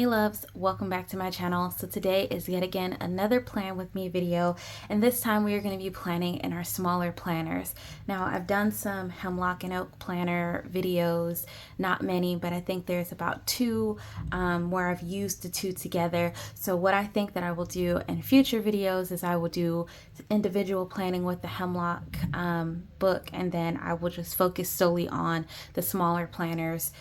loves, welcome back to my channel. So today is yet again another plan with me video, and this time we are going to be planning in our smaller planners. Now I've done some hemlock and oak planner videos, not many, but I think there's about two where I've used the two together. So what I think that I will do in future videos is I will do individual planning with the hemlock book, and then I will just focus solely on the smaller planners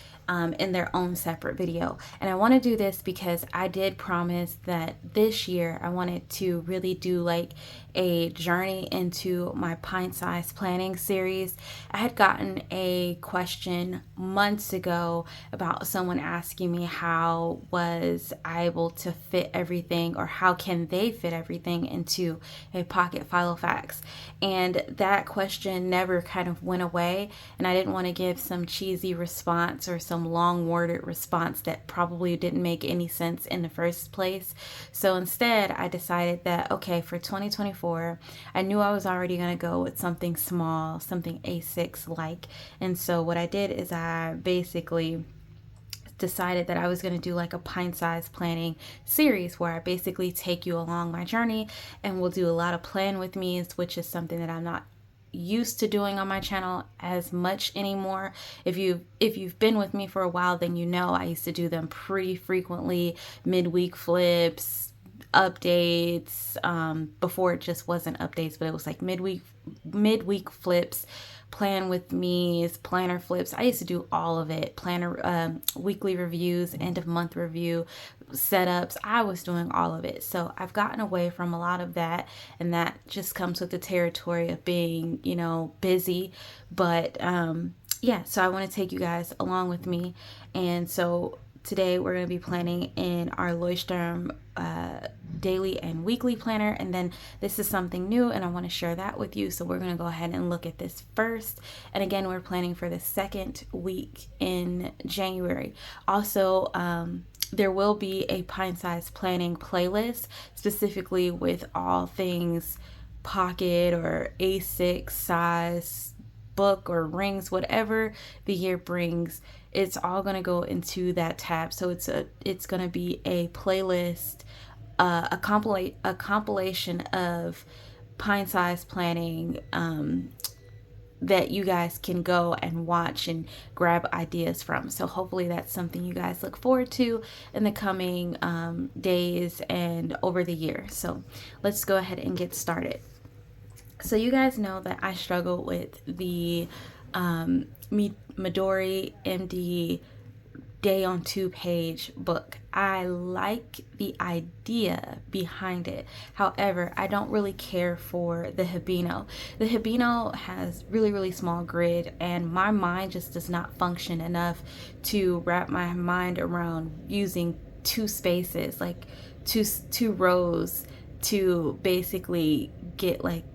in their own separate video. And I want to do this because I did promise that this year I wanted to really do like a journey into my pint size planning series. I had gotten a question months ago about someone asking me how was I able to fit everything, or how can they fit everything into a pocket Filofax. And that question never kind of went away, and I didn't want to give some cheesy response or some long worded response that probably didn't make any sense in the first place. So instead I decided that okay, for 2024 I knew I was already going to go with something small, something A6 like. And so what I did is I basically decided that I was going to do like a pint size planning series where I basically take you along my journey, and we'll do a lot of plan with me's, which is something that I'm not used to doing on my channel as much anymore. If you've been with me for a while, then you know I used to do them pretty frequently, midweek flips, updates, before it just wasn't updates, but it was like midweek flips, plan with me's, planner flips. I used to do all of it. Planner, weekly reviews, end of month review, setups. I was doing all of it. So I've gotten away from a lot of that, and that just comes with the territory of being, you know, busy. But yeah, so I want to take you guys along with me. And so today we're going to be planning in our Leuchtturm daily and weekly planner, and then this is something new and I want to share that with you. So we're going to go ahead and look at this first. And again, we're planning for the second week in January. Also, there will be a pint size planning playlist specifically with all things pocket or A6 size book or rings, whatever the year brings. It's all going to go into that tab. So it's going to be a playlist, a compilation of pint size planning that you guys can go and watch and grab ideas from. So hopefully that's something you guys look forward to in the coming days and over the year. So let's go ahead and get started. So you guys know that I struggle with the Midori MD Day on 2 page book. I like the idea behind it. However, I don't really care for the Hibino. The Hibino has really small grid, and my mind just does not function enough to wrap my mind around using two spaces, like two rows, to basically get like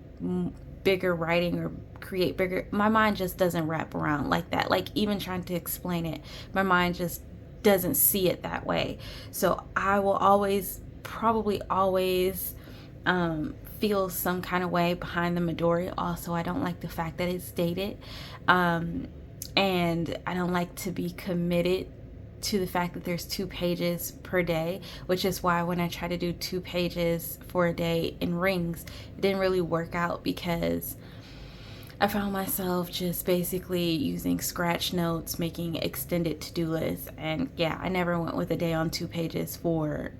bigger writing or create bigger. My mind just doesn't wrap around like that. Like even trying to explain it, my mind just doesn't see it that way. So I will probably always feel some kind of way behind the Midori. Also, I don't like the fact that it's dated, and I don't like to be committed to the fact that there's 2 pages per day, which is why when I try to do 2 pages for a day in rings, it didn't really work out, because I found myself just basically using scratch notes, making extended to-do lists. And yeah, I never went with a day on 2 pages for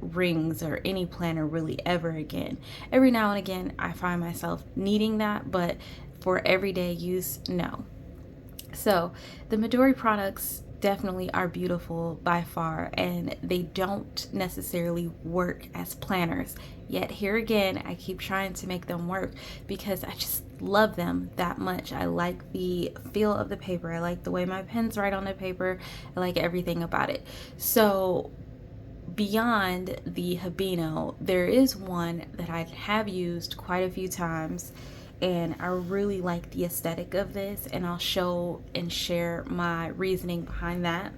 rings or any planner really ever again. Every now and again I find myself needing that, but for everyday use, no. So the Midori products definitely are beautiful by far, and they don't necessarily work as planners. Yet here again, I keep trying to make them work because I just love them that much. I like the feel of the paper. I like the way my pens write on the paper. I like everything about it. So beyond the Hibino, there is one that I have used quite a few times, and I really like the aesthetic of this, and I'll show and share my reasoning behind that.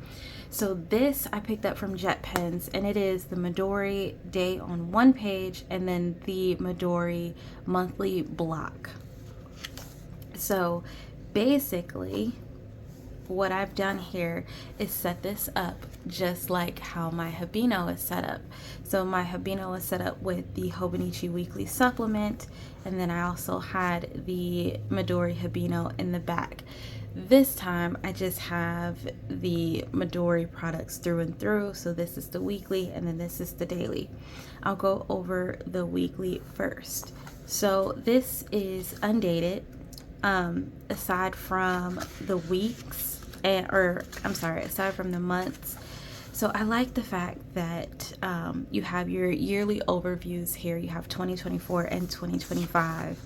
So this I picked up from Jet Pens, and it is the Midori Day on 1 page, and then the Midori monthly block. So basically what I've done here is set this up just like how my Habino is set up. So my Habino is set up with the Hobonichi Weekly supplement, and then I also had the Midori Habino in the back. This time I just have the Midori products through and through. So this is the weekly and then this is the daily. I'll go over the weekly first. So this is undated, aside from the weeks, aside from the months. So I like the fact that you have your yearly overviews here. You have 2024 and 2025.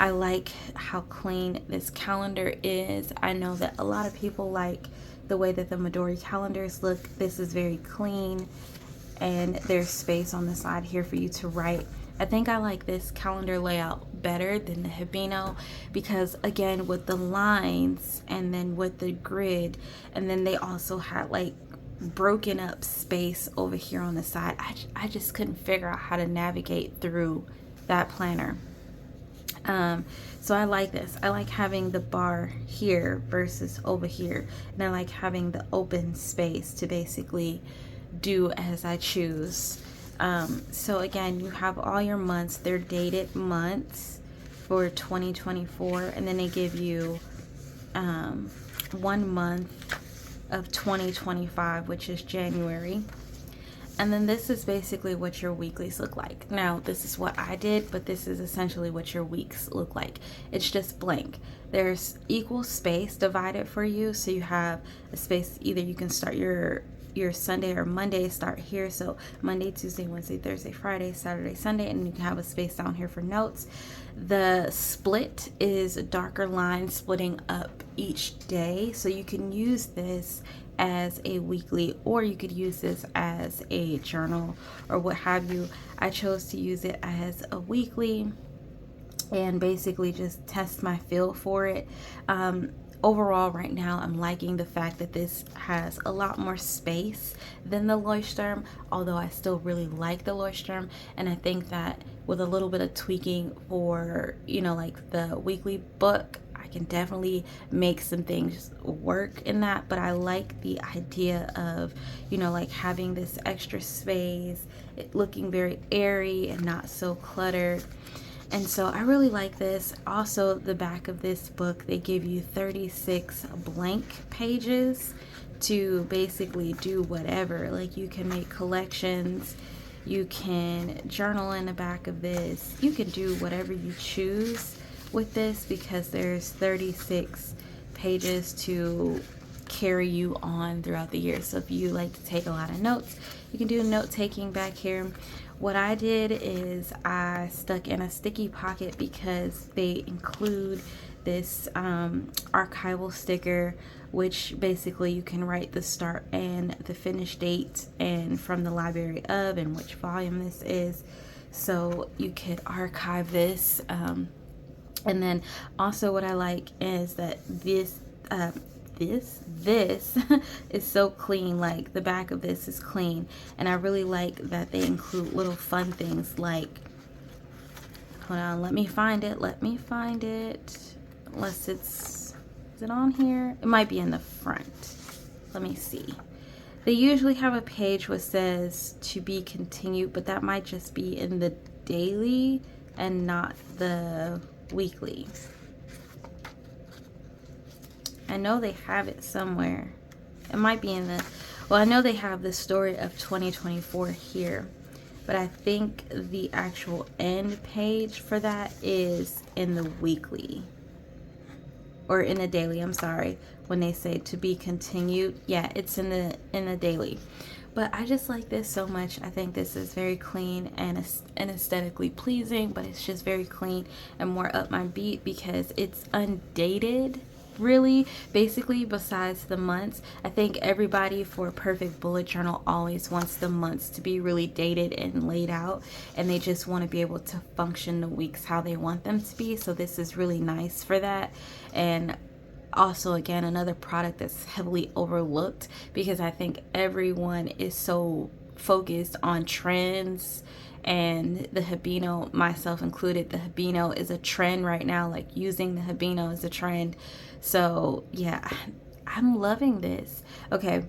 I like how clean this calendar is. I know that a lot of people like the way that the Midori calendars look. This is very clean, and there's space on the side here for you to write. I think I like this calendar layout better than the Habino because, again, with the lines and then with the grid, and then they also had like broken up space over here on the side. I just couldn't figure out how to navigate through that planner. So I like this. I like having the bar here versus over here, and I like having the open space to basically do as I choose. So again, you have all your months. They're dated months for 2024, and then they give you 1 month of 2025, which is January. And then this is basically what your weeklies look like. Now, this is what I did, but this is essentially what your weeks look like. It's just blank. There's equal space divided for you. So you have a space, either you can start your Sunday or Monday, start here. So Monday, Tuesday, Wednesday, Thursday, Friday, Saturday, Sunday, and you can have a space down here for notes. The split is a darker line splitting up each day. So you can use this as a weekly, or you could use this as a journal or what have you. I chose to use it as a weekly and basically just test my feel for it. Overall, right now, I'm liking the fact that this has a lot more space than the Leuchtturm, although I still really like the Leuchtturm. And I think that with a little bit of tweaking for, like the weekly book, I can definitely make some things work in that. But I like the idea of, like having this extra space, it looking very airy and not so cluttered. And so I really like this. Also, the back of this book, they give you 36 blank pages to basically do whatever. Like you can make collections, you can journal in the back of this, you can do whatever you choose with this because there's 36 pages to carry you on throughout the year. So if you like to take a lot of notes, you can do note taking back here. What I did is I stuck in a sticky pocket because they include this archival sticker, which basically you can write the start and the finish date and from the library of and which volume this is, so you could archive this. And then also what I like is that this is so clean. Like the back of this is clean, and I really like that they include little fun things like, hold on, let me find it, unless is it on here? It might be in the front. Let me see. They usually have a page which says to be continued, but that might just be in the daily and not the weekly. I know they have it somewhere. It might be in the, well, I know they have the story of 2024 here, but I think the actual end page for that is in the weekly, or in the daily, I'm sorry, when they say to be continued. Yeah, it's in the daily. But I just like this so much. I think this is very clean and aesthetically pleasing, but it's just very clean and more up my beat because it's undated. Really, basically, besides the months, I think everybody for a perfect bullet journal always wants the months to be really dated and laid out, and they just want to be able to function the weeks how they want them to be. So this is really nice for that. And also, again, another product that's heavily overlooked because I think everyone is so focused on trends, and the Habino, myself included, the Habino is a trend right now. Like using the Habino is a trend. So yeah, I'm loving this. Okay,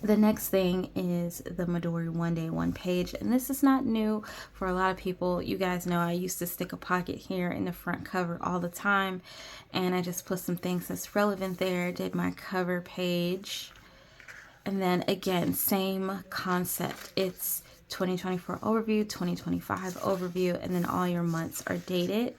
The next thing is the Midori One Day One Page, and this is not new for a lot of people. You guys know I used to stick a pocket here in the front cover all the time, and I just put some things that's relevant there. Did my cover page, and then again, same concept. It's 2024 overview, 2025 overview, and then all your months are dated.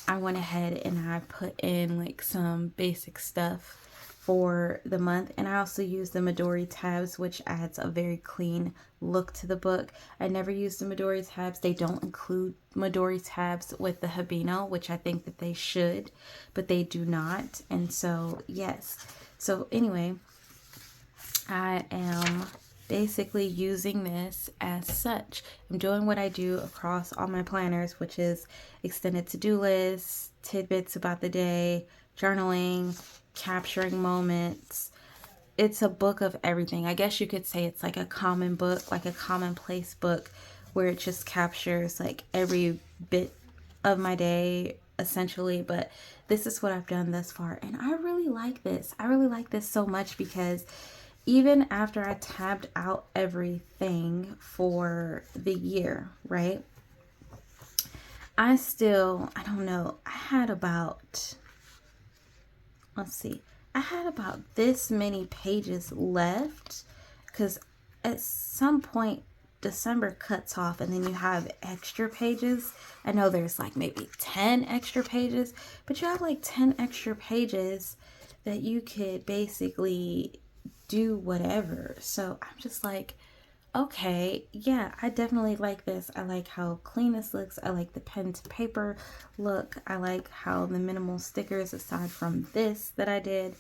I went ahead and I put in like some basic stuff for the month, and I also use the Midori tabs, which adds a very clean look to the book. I never use the Midori tabs. They don't include Midori tabs with the Habino, which I think that they should, but they do not. And so yes, so anyway, I am basically using this as such. I'm doing what I do across all my planners, which is extended to-do lists, tidbits about the day, journaling, capturing moments. It's a book of everything. I guess you could say it's like a common book, like a commonplace book, where it just captures like every bit of my day essentially. But this is what I've done thus far, and I really like this. I really like this so much because even after I tabbed out everything for the year, right, I don't know, I had about, let's see, I had about this many pages left, because at some point December cuts off and then you have extra pages. I know there's like maybe 10 extra pages, but you have like 10 extra pages that you could basically do whatever. So I'm just like, okay, yeah, I definitely like this. I like how clean this looks. I like the pen to paper look. I like how the minimal stickers, aside from this that I did,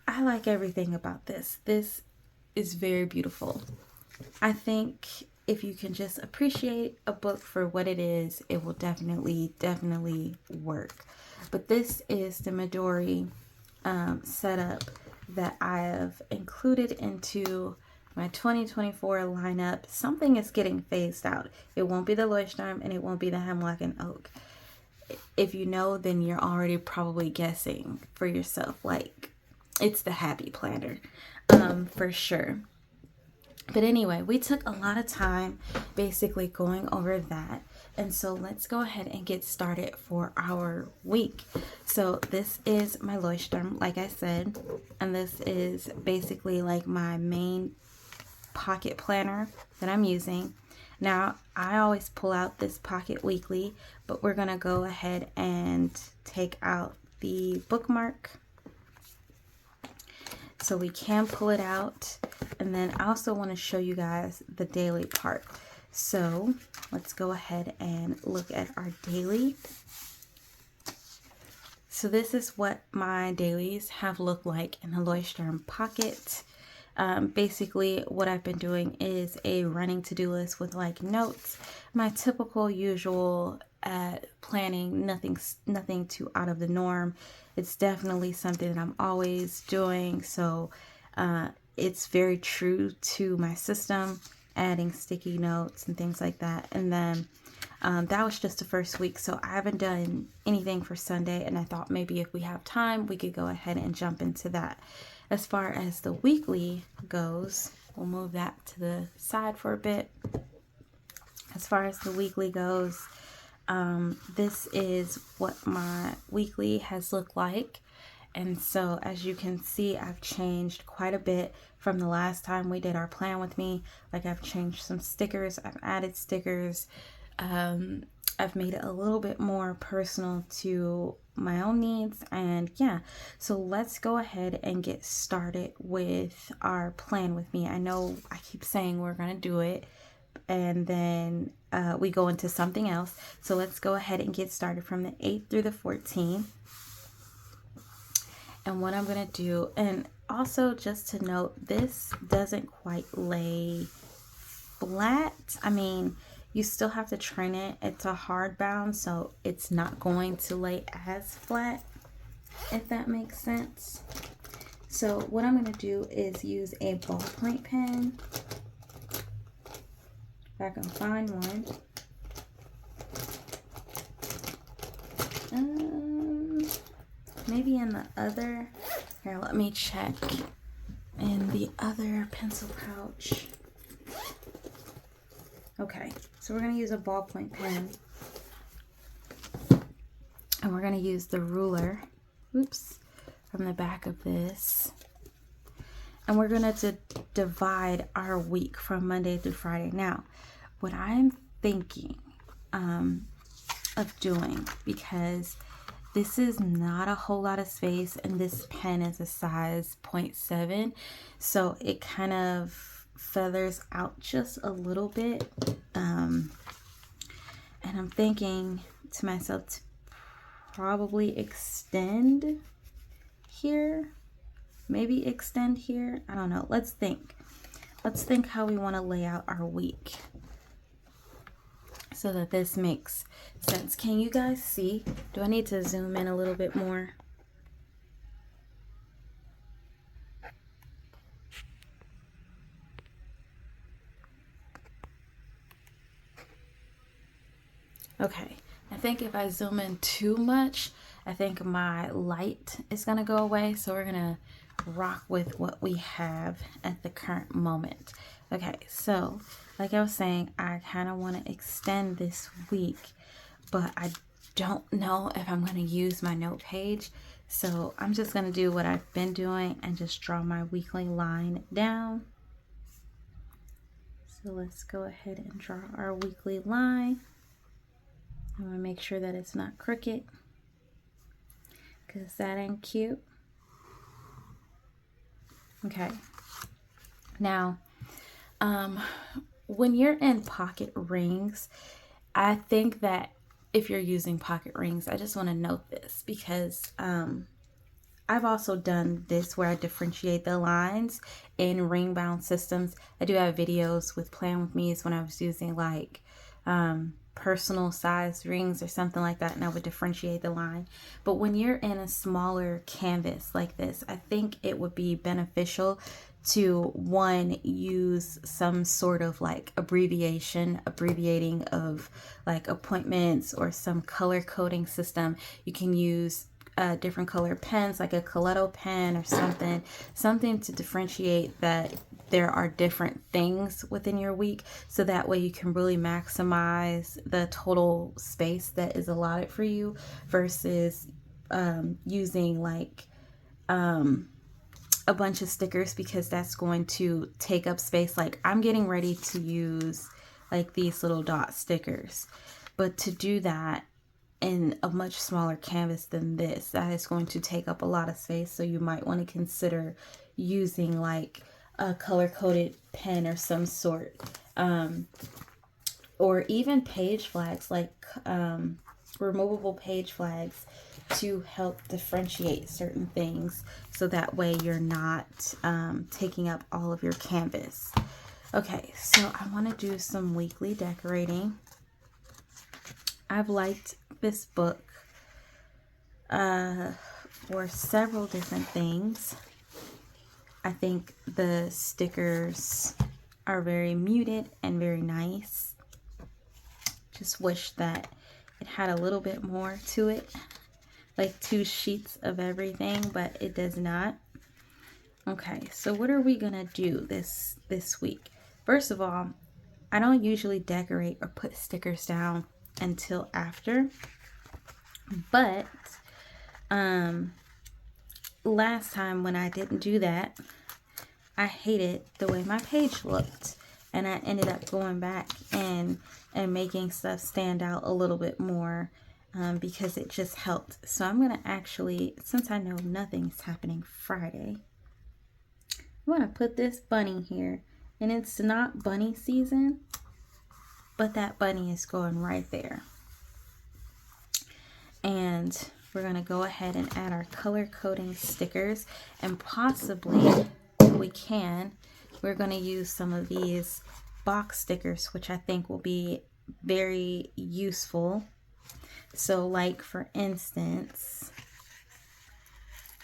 I like everything about this. This is very beautiful. I think if you can just appreciate a book for what it is, it will definitely work. But this is the Midori setup that I have included into my 2024 lineup. Something is getting phased out. It won't be the Leuchtturm and it won't be the Hemlock and Oak. If you know, then you're already probably guessing for yourself. Like, it's the Happy Planner, for sure. But anyway, we took a lot of time basically going over that. And so let's go ahead and get started for our week. So this is my Leuchtturm, like I said, and this is basically like my main pocket planner that I'm using. Now, I always pull out this pocket weekly, but we're going to go ahead and take out the bookmark, so we can pull it out. And then I also want to show you guys the daily part. So let's go ahead and look at our daily. So this is what my dailies have looked like in the Leuchtturm pocket. Basically what I've been doing is a running to-do list with like notes, my typical usual planning, nothing too out of the norm. It's definitely something that I'm always doing, so it's very true to my system, adding sticky notes and things like that. And then that was just the first week, so I haven't done anything for Sunday, and I thought maybe if we have time we could go ahead and jump into that. As far as the weekly goes, we'll move that to the side for a bit. As far as the weekly goes, this is what my weekly has looked like. And so as you can see, I've changed quite a bit from the last time we did our plan with me. Like, I've changed some stickers, I've added stickers, I've made it a little bit more personal to my own needs. And yeah, so let's go ahead and get started with our plan with me. I know I keep saying we're gonna do it, and then we go into something else. So let's go ahead and get started from the 8th through the 14th. And what I'm going to do, and also just to note, this doesn't quite lay flat. I mean, you still have to train it. It's a hardbound, so it's not going to lay as flat, if that makes sense. So what I'm going to do is use a ballpoint pen, if I can find one. Maybe in the other. Here, let me check and the other pencil pouch. Okay, so we're going to use a ballpoint pen, and we're going to use the ruler, oops, from the back of this, and we're going to divide our week from Monday through Friday. Now, what I'm thinking of doing, because this is not a whole lot of space and this pen is a size 0.7, so it kind of feathers out just a little bit, and I'm thinking to myself to probably extend here, maybe extend here, I don't know. Let's think how we want to lay out our week so that this makes sense. Can you guys see? Do I need to zoom in a little bit more? Okay, I think if I zoom in too much, I think my light is gonna go away, so we're gonna rock with what we have at the current moment. Okay, so like I was saying, I kind of want to extend this week, but I don't know if I'm going to use my note page, so I'm just going to do what I've been doing and just draw my weekly line down. So let's go ahead and draw our weekly line. I want to make sure that it's not crooked, because that ain't cute. Okay, now when you're in pocket rings, I think that if you're using pocket rings, I just want to note this, because I've also done this where I differentiate the lines in ring bound systems. I do have videos with Plan With Me's when I was using like personal size rings or something like that, and I would differentiate the line. But when you're in a smaller canvas like this, I think it would be beneficial to, one, use some sort of like abbreviating of like appointments, or some color coding system. You can use different color pens, like a Coletto pen or something to differentiate that there are different things within your week, so that way you can really maximize the total space that is allotted for you, versus using like a bunch of stickers, because that's going to take up space. Like I'm getting ready to use like these little dot stickers, but to do that in a much smaller canvas than this, that is going to take up a lot of space. So you might want to consider using like a color-coded pen or some sort, or even page flags, like removable page flags, to help differentiate certain things, so that way you're not taking up all of your canvas. Okay, so I want to do some weekly decorating. I've liked this book for several different things. I think the stickers are very muted and very nice. Just wish that it had a little bit more to it, like 2 sheets of everything, but it does not. Okay, so what are we gonna do this week? First of all, I don't usually decorate or put stickers down until after, but last time when I didn't do that, I hated the way my page looked, and I ended up going back and making stuff stand out a little bit more, because it just helped. So I'm gonna actually, since I know nothing's happening Friday, I'm gonna put this bunny here, and it's not bunny season, but that bunny is going right there. And we're going to go ahead and add our color coding stickers, and possibly, if we can, we're going to use some of these box stickers, which I think will be very useful. So like for instance,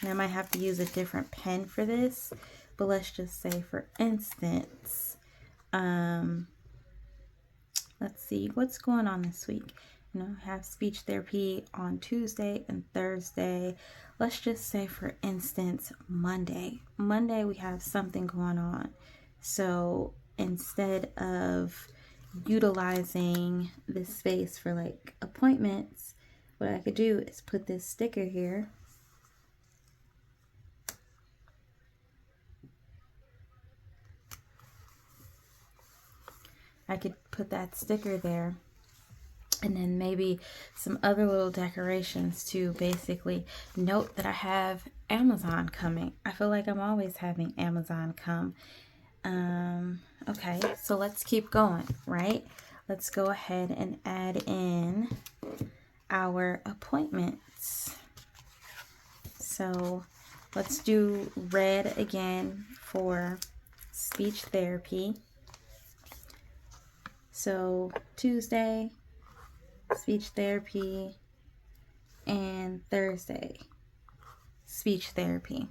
and I might have to use a different pen for this, but let's just say for instance, let's see what's going on this week. you know, have speech therapy on Tuesday and Thursday. Let's just say, for instance, Monday. Monday we have something going on. So instead of utilizing this space for like appointments, what I could do is put this sticker here. I could put that sticker there, and then maybe some other little decorations to basically note that I have Amazon coming. I feel like I'm always having Amazon come. Okay, so let's keep going, right? Let's go ahead and add in our appointments. So let's do red again for speech therapy. So Tuesday, speech therapy, and Thursday, speech therapy.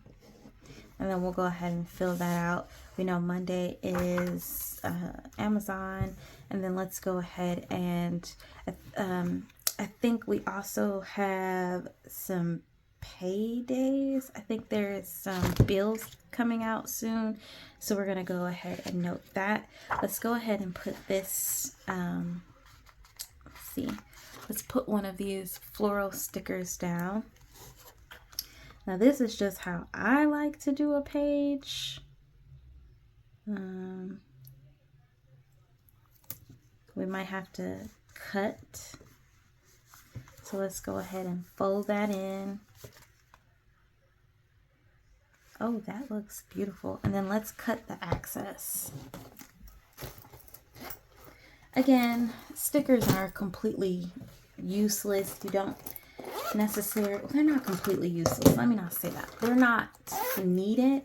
And then we'll go ahead and fill that out. We know Monday is Amazon. And then let's go ahead and I think we also have some paydays. I think there's some bills coming out soon. So we're going to go ahead and note that. Let's go ahead and put this, let's see. Let's put one of these floral stickers down. Now this is just how I like to do a page. We might have to cut. So let's go ahead and fold that in. Oh, that looks beautiful. And then let's cut the excess. Again, stickers are completely useless. You don't necessarily, they're not completely useless. Let me not say that. They're not needed,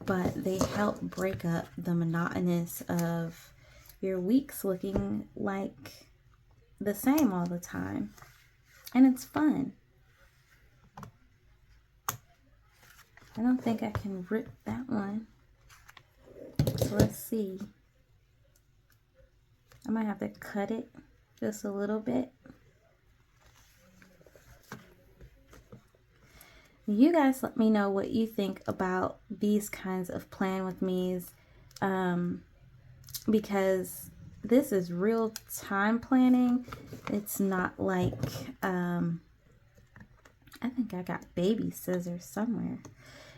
but they help break up the monotonous of your weeks looking like the same all the time. And it's fun. I don't think I can rip that one. So let's see. I might have to cut it just a little bit. You guys let me know what you think about these kinds of plan with me's, because this is real time planning. It's not like, I think I got baby scissors somewhere.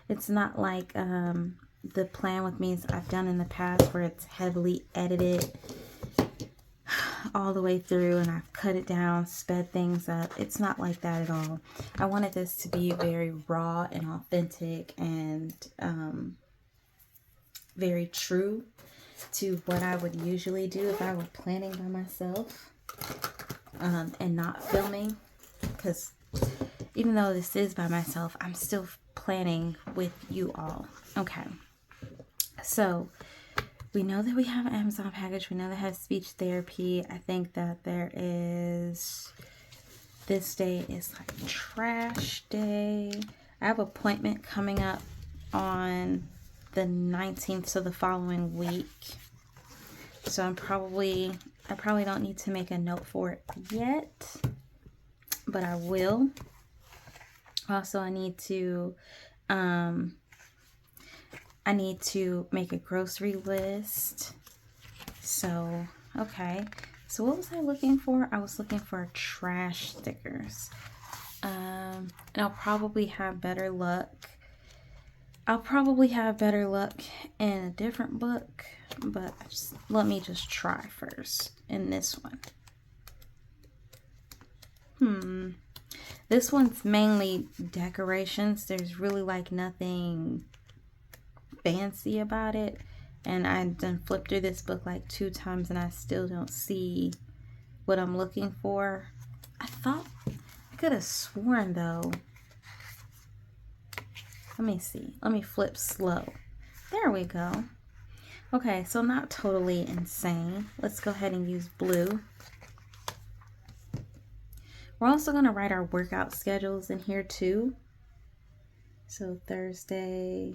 It's not like the plan with me's I've done in the past where it's heavily edited all the way through and I've cut it down, sped things up. It's not like that at all. I wanted this to be very raw and authentic and very true to what I would usually do if I were planning by myself and not filming, because even though this is by myself, I'm still planning with you all. Okay, so we know that we have an Amazon package. We know that has speech therapy. I think that there is, this day is like trash day. I have an appointment coming up on the 19th, so the following week. So I probably don't need to make a note for it yet, but I will. Also, I need to make a grocery list. So, okay. So what was I looking for? I was looking for trash stickers. And I'll probably have better luck. In a different book, but let me just try first in this one. This one's mainly decorations. There's really like nothing fancy about it, and I've done flipped through this book like 2 times and I still don't see what I'm looking for. I thought, I could have sworn though. Let me see. Let me flip slow. There we go. Okay, so not totally insane. Let's go ahead and use blue. We're also going to write our workout schedules in here too. So Thursday,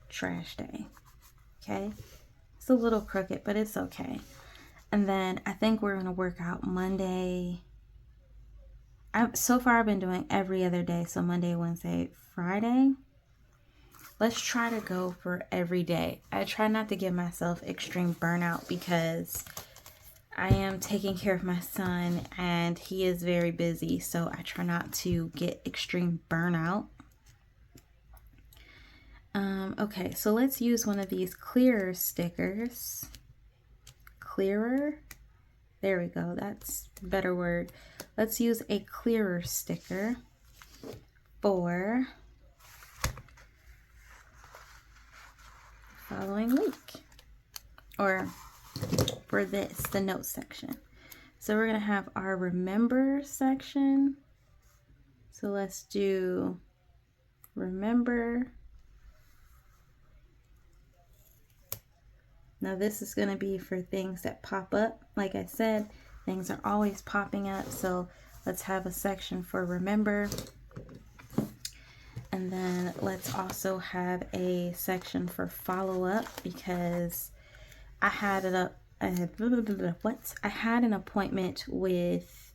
trash day. Okay, it's a little crooked, but it's okay. And then I think we're going to work out Monday. So far I've been doing every other day. So Monday, Wednesday, Friday. Let's try to go for every day. I try not to give myself extreme burnout because I am taking care of my son and he is very busy. So I try not to get extreme burnout. Okay, so let's use one of these clearer stickers. Clearer? There we go. That's a better word. Let's use a clearer sticker for following week, or for this, the notes section. So we're going to have our remember section. So let's do remember. Now this is going to be for things that pop up. Like I said, things are always popping up. So let's have a section for remember. And then let's also have a section for follow up, because I had an appointment with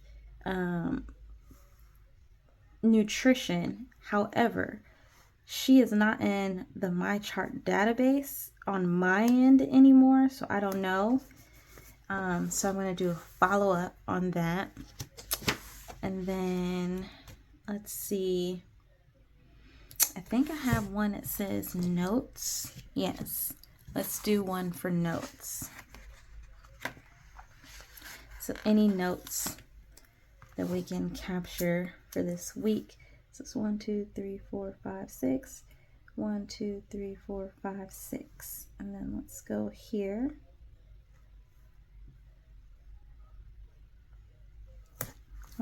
nutrition. However, she is not in the My Chart database on my end anymore, so I don't know. So I'm going to do a follow-up on that. And then, let's see. I think I have one that says notes. Yes, let's do one for notes. So any notes that we can capture for this week. So it's 1, 2, 3, 4, 5, 6. 1, 2, 3, 4, 5, 6. And then let's go here.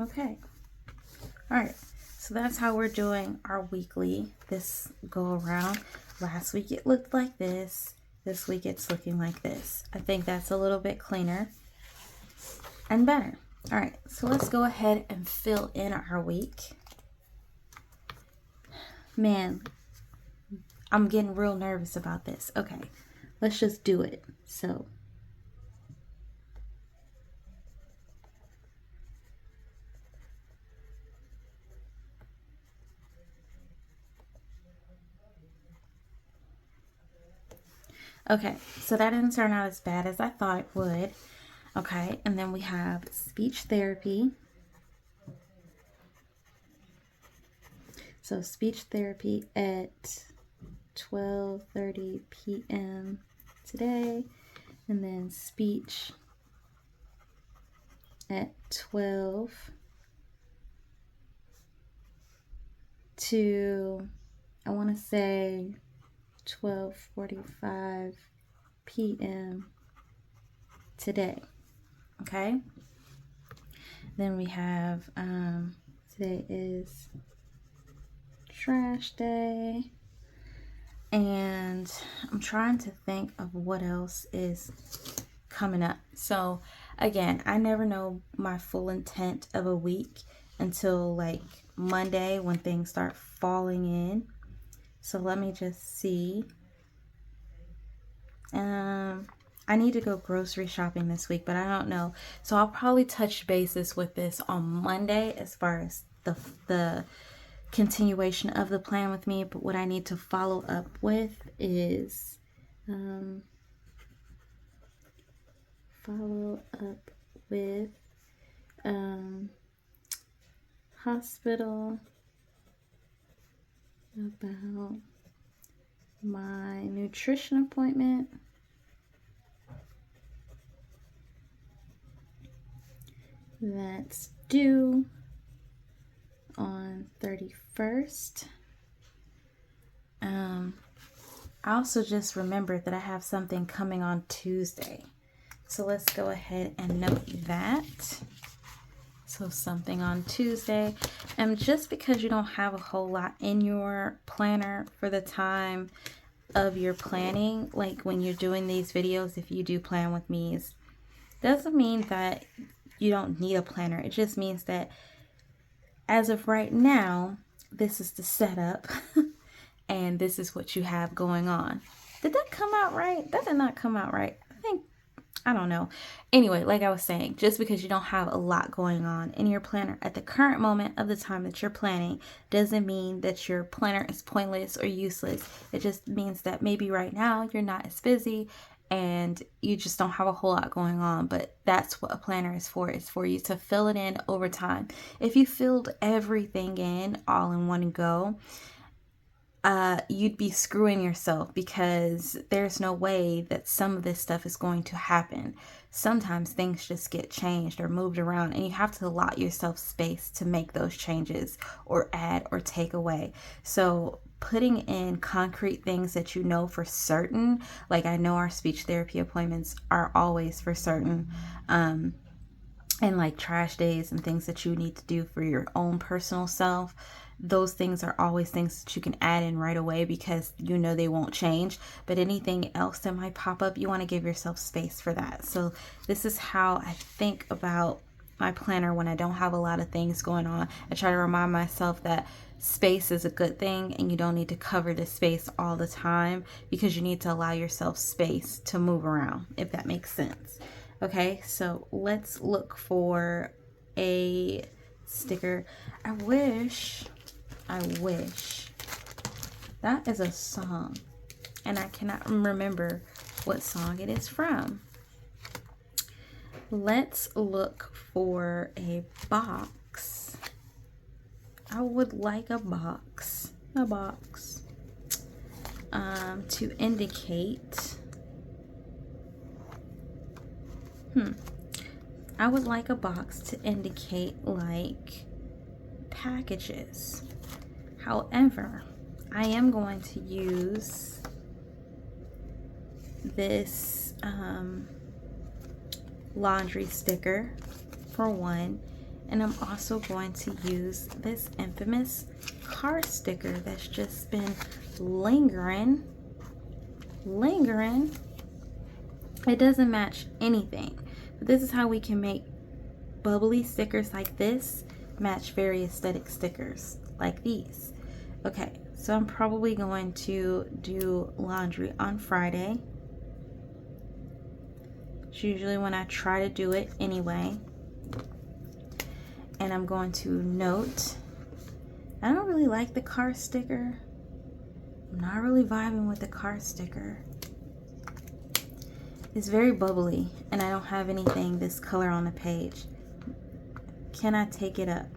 Okay. All right. So that's how we're doing our weekly this go around. Last week it looked like this. This week it's looking like this. I think that's a little bit cleaner and better. All right. So let's go ahead and fill in our week. Man, I'm getting real nervous about this. Okay, let's just do it. So, okay, so that didn't turn out as bad as I thought it would. Okay, and then we have speech therapy. So speech therapy at 12:30 p.m. today, and then speech at 12 to, I want to say 12:45 p.m. today. Okay, then we have today is trash day, and I'm trying to think of what else is coming up. So again, I never know my full intent of a week until like Monday when things start falling in. So let me just see. I need to go grocery shopping this week, but I don't know. So I'll probably touch bases with this on Monday as far as the continuation of the plan with me. But what I need to follow up with is hospital about my nutrition appointment. That's due on 31st. I also just remembered that I have something coming on Tuesday. So let's go ahead and note that. So something on Tuesday. And just because you don't have a whole lot in your planner for the time of your planning, like when you're doing these videos, if you do plan with me, doesn't mean that you don't need a planner. It just means that as of right now, this is the setup and this is what you have going on. Did that come out right? That did not come out right. I don't know. Anyway, like I was saying, just because you don't have a lot going on in your planner at the current moment of the time that you're planning doesn't mean that your planner is pointless or useless. It just means that maybe right now you're not as busy and you just don't have a whole lot going on. But that's what a planner is for. It's for you to fill it in over time. If you filled everything in all in one go, you'd be screwing yourself, because there's no way that some of this stuff is going to happen. Sometimes things just get changed or moved around, and you have to allot yourself space to make those changes or add or take away. So putting in concrete things that you know for certain, like I know our speech therapy appointments are always for certain, and like trash days and things that you need to do for your own personal self, those things are always things that you can add in right away because you know they won't change. But anything else that might pop up, you want to give yourself space for that. So this is how I think about my planner when I don't have a lot of things going on. I try to remind myself that space is a good thing, and you don't need to cover the space all the time, because you need to allow yourself space to move around, if that makes sense. Okay, so let's look for a sticker. I wish that is a song, and I cannot remember what song it is from. Let's look for a box. I would like a box to indicate. I would like a box to indicate like packages. However, I am going to use this laundry sticker for one, and I'm also going to use this infamous car sticker that's just been lingering. It doesn't match anything, but this is how we can make bubbly stickers like this match very aesthetic stickers like these. Okay, so I'm probably going to do laundry on Friday. It's usually when I try to do it anyway. And I'm going to note, I don't really like the car sticker. I'm not really vibing with the car sticker. It's very bubbly, and I don't have anything this color on the page. Can I take it up?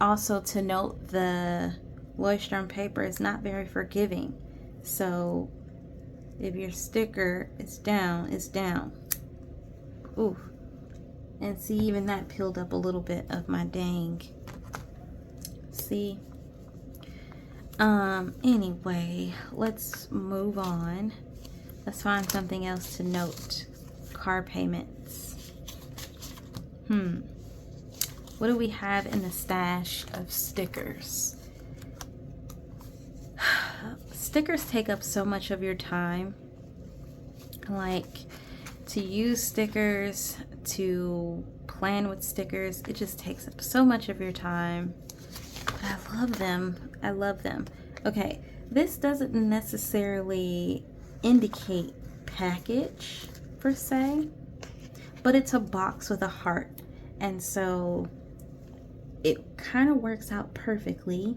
Also to note, the Leuchtturm paper is not very forgiving. So if your sticker is down, it's down. Ooh. And see, even that peeled up a little bit of my dang. See? Anyway, let's move on. Let's find something else to note. Car payments. What do we have in the stash of stickers? Stickers take up so much of your time. Like, to use stickers, to plan with stickers, it just takes up so much of your time. But I love them. I love them. Okay, this doesn't necessarily indicate package per se, but it's a box with a heart, and so it kind of works out perfectly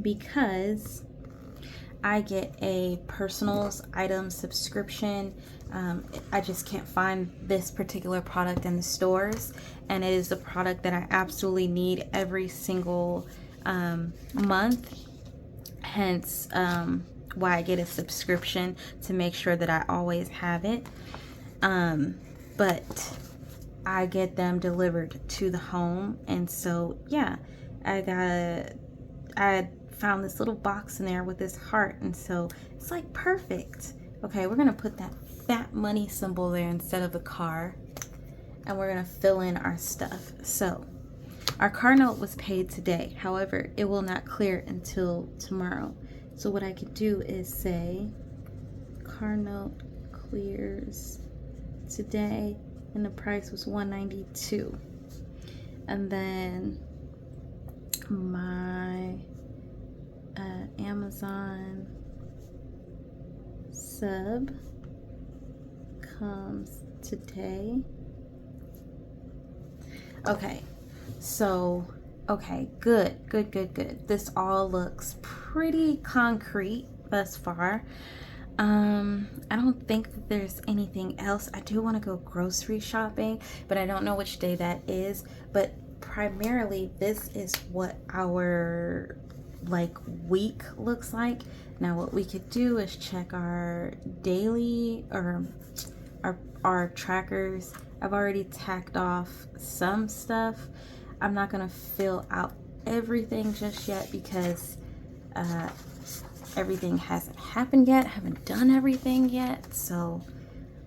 because I get a personals item subscription. I just can't find this particular product in the stores, and it is a product that I absolutely need every single month. Hence why I get a subscription, to make sure that I always have it. But I get them delivered to the home, and so yeah, I found this little box in there with this heart, and so it's like perfect. Okay, we're gonna put that fat money symbol there instead of the car, and we're gonna fill in our stuff. So our car note was paid today, however it will not clear until tomorrow. So what I could do is say car note clears today, and the price was $192. And then my Amazon sub comes today. Okay, so, okay, good. This all looks pretty concrete thus far. I don't think that there's anything else. I do want to go grocery shopping, but I don't know which day that is. But primarily, this is what our like week looks like. Now, what we could do is check our daily or our trackers. I've already tacked off some stuff. I'm not gonna fill out everything just yet because everything hasn't happened yet. I haven't done everything yet. So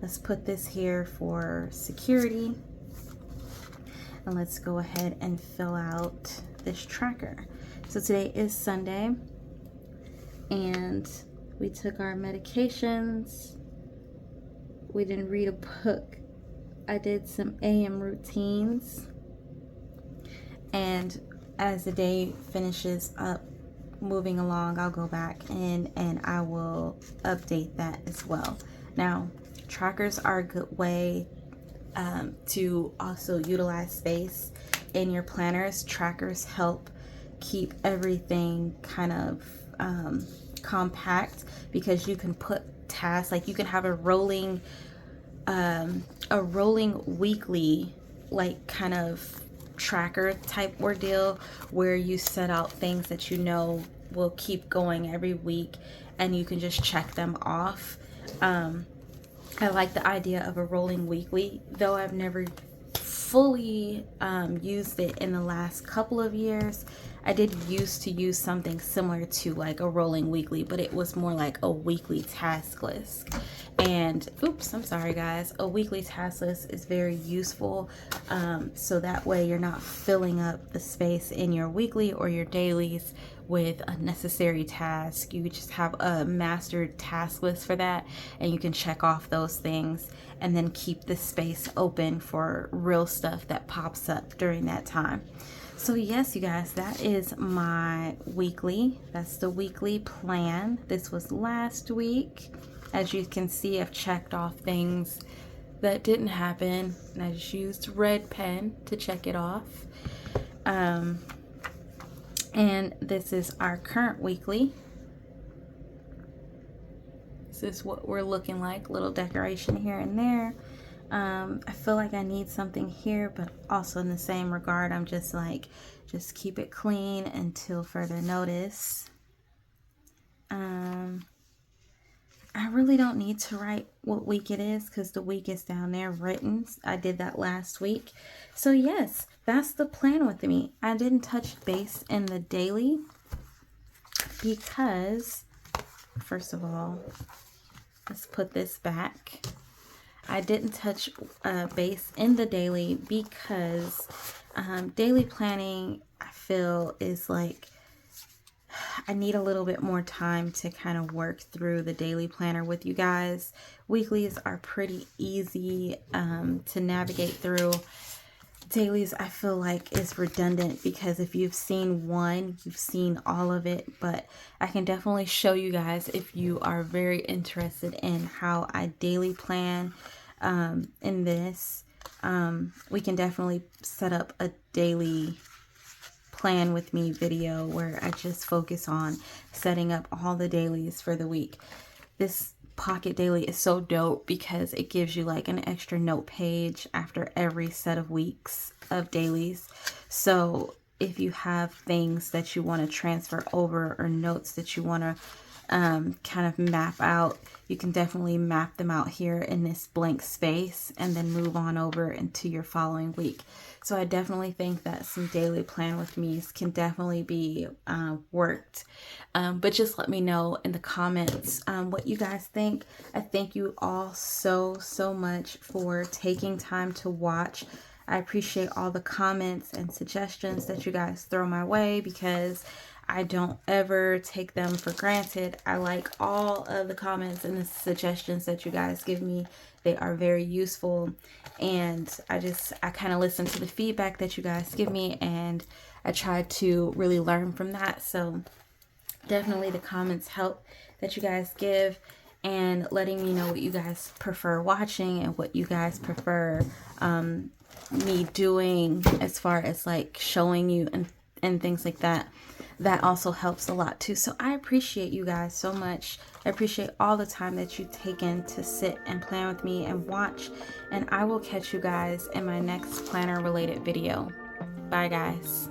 let's put this here for security. And let's go ahead and fill out this tracker. So today is Sunday and we took our medications. We didn't read a book. I did some AM routines. And as the day finishes up, moving along, I'll go back in and I will update that as well. Now, trackers are a good way to also utilize space in your planners. Trackers help keep everything kind of compact because you can put tasks, like you can have a rolling weekly, like kind of tracker type ordeal where you set out things that you know will keep going every week and you can just check them off. I like the idea of a rolling weekly, though I've never fully used it in the last couple of years. I did used to use something similar to like a rolling weekly, but it was more like a weekly task list. And oops, I'm sorry guys, a weekly task list is very useful. So that way you're not filling up the space in your weekly or your dailies with unnecessary tasks. You just have a mastered task list for that and you can check off those things and then keep the space open for real stuff that pops up during that time. So yes, you guys, that is my weekly. That's the weekly plan. This was last week. As you can see, I've checked off things that didn't happen and I just used red pen to check it off. And this is our current weekly. This is what we're looking like, little decoration here and there. I feel like I need something here, but also in the same regard, I'm just like, just keep it clean until further notice. I really don't need to write what week it is because the week is down there written. I did that last week. So yes, that's the plan with me. I didn't touch base in the daily because, first of all, let's put this back. I didn't touch base in the daily because daily planning, I feel, is like, I need a little bit more time to kind of work through the daily planner with you guys. Weeklies are pretty easy to navigate through. Dailies, I feel like, is redundant because if you've seen one, you've seen all of it. But I can definitely show you guys if you are very interested in how I daily plan in this. We can definitely set up a daily plan with me video where I just focus on setting up all the dailies for the week. This pocket daily is so dope because it gives you like an extra note page after every set of weeks of dailies. So if you have things that you want to transfer over or notes that you want to kind of map out, you can definitely map them out here in this blank space and then move on over into your following week. So I definitely think that some daily plan with me's can definitely be worked. But just let me know in the comments what you guys think. I thank you all so much for taking time to watch. I appreciate all the comments and suggestions that you guys throw my way because I don't ever take them for granted. I like all of the comments and the suggestions that you guys give me. They are very useful, and I kind of listen to the feedback that you guys give me, and I try to really learn from that. So definitely the comments help that you guys give, and letting me know what you guys prefer watching and what you guys prefer me doing as far as like showing you and things like that. That also helps a lot too. So I appreciate you guys so much. I appreciate all the time that you've taken to sit and plan with me and watch. And I will catch you guys in my next planner related video. Bye guys.